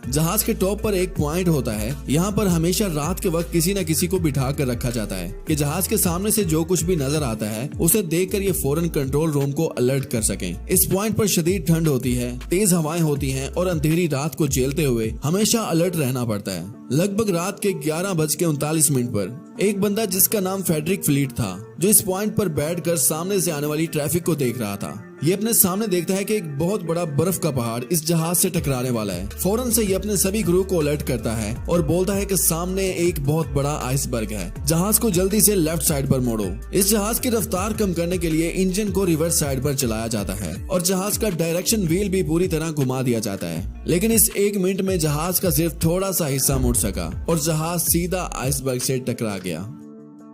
जहाज के टॉप पर एक पॉइंट होता है, यहाँ पर हमेशा रात के वक्त किसी न किसी को बिठा कर रखा जाता है कि जहाज के सामने से जो कुछ भी नजर आता है उसे देखकर ये फौरन कंट्रोल रूम को अलर्ट कर सकें। इस पॉइंट पर शदीद ठंड होती है, तेज हवाएं होती हैं और अंधेरी रात को झेलते हुए हमेशा अलर्ट रहना पड़ता है। लगभग रात के 11:39 पर एक बंदा जिसका नाम फेडरिक फ्लीट था, जो इस पॉइंट पर बैठकर सामने से आने वाली ट्रैफिक को देख रहा था, ये अपने सामने देखता है कि एक बहुत बड़ा बर्फ का पहाड़ इस जहाज से टकराने वाला है। फौरन से ये अपने सभी क्रू को अलर्ट करता है और बोलता है कि सामने एक बहुत बड़ा आइसबर्ग है, जहाज को जल्दी से लेफ्ट साइड पर मोड़ो। इस जहाज की रफ्तार कम करने के लिए इंजन को रिवर्स साइड पर चलाया जाता है और जहाज का डायरेक्शन व्हील भी पूरी तरह घुमा दिया जाता है। लेकिन इस 1 मिनट में जहाज का सिर्फ थोड़ा सा हिस्सा मुड़ सका और जहाज सीधा आइसबर्ग से टकरा गया।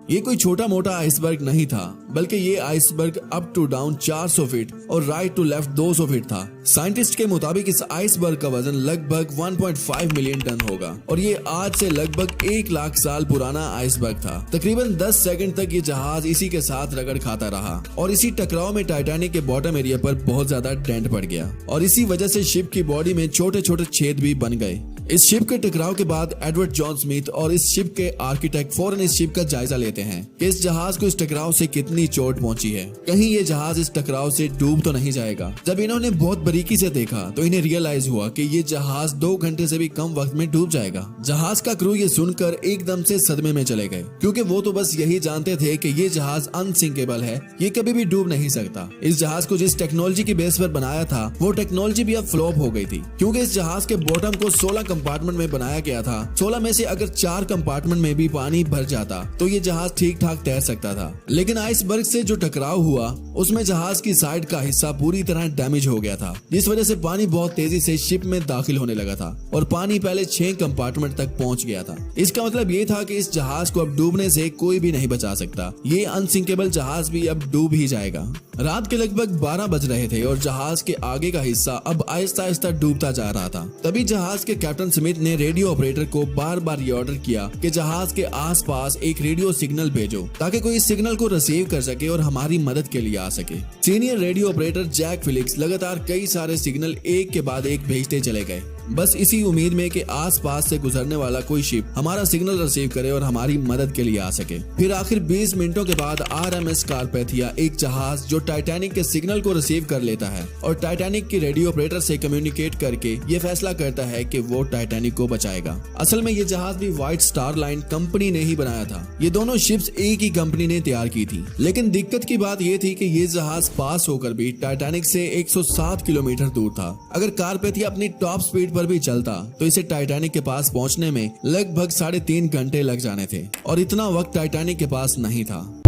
ये कोई छोटा मोटा आइसबर्ग नहीं था, बल्कि ये iceberg up to down 400 feet और राइट टू लेफ्ट 200 फीट था। साइंटिस्ट के मुताबिक इस आइसबर्ग का वजन लगभग 1.5 मिलियन टन होगा और ये आज से लगभग 1 लाख साल पुराना आइसबर्ग था। तकरीबन 10 सेकंड तक ये जहाज इसी के साथ रगड़ खाता रहा और इसी टकराव में टाइटैनिक के बॉटम एरिया पर बहुत ज्यादा डेंट पड़ गया और इसी वजह से शिप की बॉडी में छोटे छोटे छेद भी बन गए। इस शिप के टकराव के बाद एडवर्ड जॉन स्मिथ और इस शिप के आर्किटेक्ट फौरन इस शिप का जायजा लेते हैं कि इस जहाज को इस टकराव से कितनी चोट पहुंची है, कहीं ये जहाज इस टकराव से डूब तो नहीं जाएगा। जब इन्होंने बहुत बारीकी से देखा तो इन्हें रियलाइज हुआ कि ये जहाज 2 घंटे से भी कम वक्त में डूब जाएगा। जहाज का क्रू ये सुनकर एकदम से सदमे में चले गए, क्योंकि वो तो बस यही जानते थे कि ये जहाज अनसिंकेबल है, ये कभी भी डूब नहीं सकता। इस जहाज को जिस टेक्नोलॉजी की बेस पर बनाया था वो टेक्नोलॉजी भी अब फ्लॉप हो गई थी, क्योंकि इस जहाज के बॉटम को 16 कंपार्टमेंट में बनाया गया था। 16 में से अगर 4 कंपार्टमेंट में भी पानी भर जाता तो ये जहाज ठीक ठाक तैर सकता था। लेकिन आइसबर्ग से जो टकराव हुआ उसमें जहाज की साइड का हिस्सा पूरी तरह डैमेज हो गया था, जिस वजह से पानी बहुत तेजी से शिप में दाखिल होने लगा था और पानी पहले 6 कंपार्टमेंट तक पहुंच गया था। इसका मतलब ये था कि इस जहाज को अब डूबने से कोई भी नहीं बचा सकता, ये अनसिंकेबल जहाज भी अब डूब ही जाएगा। रात के लगभग 12 बज रहे थे और जहाज के आगे का हिस्सा अब आहिस्ता आहिस्ता डूबता जा रहा था। तभी जहाज के कैप्टन स्मिथ ने रेडियो ऑपरेटर को बार बार ये ऑर्डर किया कि जहाज के आसपास एक रेडियो सिग्नल भेजो ताकि कोई इस सिग्नल को रिसीव कर सके और हमारी मदद के लिए आ सके। Senior radio operator Jack Felix लगातार कई सारे सिग्नल एक के बाद एक भेजते चले गए, बस इसी उम्मीद में कि आसपास से गुजरने वाला कोई शिप हमारा सिग्नल रिसीव करे और हमारी मदद के लिए आ सके। फिर आखिर 20 मिनटों के बाद आरएमएस कारपैथिया, एक जहाज जो टाइटैनिक के सिग्नल को रिसीव कर लेता है और टाइटैनिक की रेडियो ऑपरेटर से कम्युनिकेट करके ये फैसला करता है कि वो टाइटैनिक को बचाएगा। असल में ये जहाज भी व्हाइट स्टार लाइन कंपनी ने ही बनाया था। ये दोनों शिप्स एक ही कंपनी ने तैयार की थी, लेकिन दिक्कत की बात ये थी कि ये जहाज पास होकर भी टाइटैनिक से 107 किलोमीटर दूर था। अगर कारपैथिया अपनी टॉप स्पीड पर भी चलता तो इसे टाइटैनिक के पास पहुंचने में लगभग 3.5 घंटे लग जाने थे और इतना वक्त टाइटैनिक के पास नहीं था।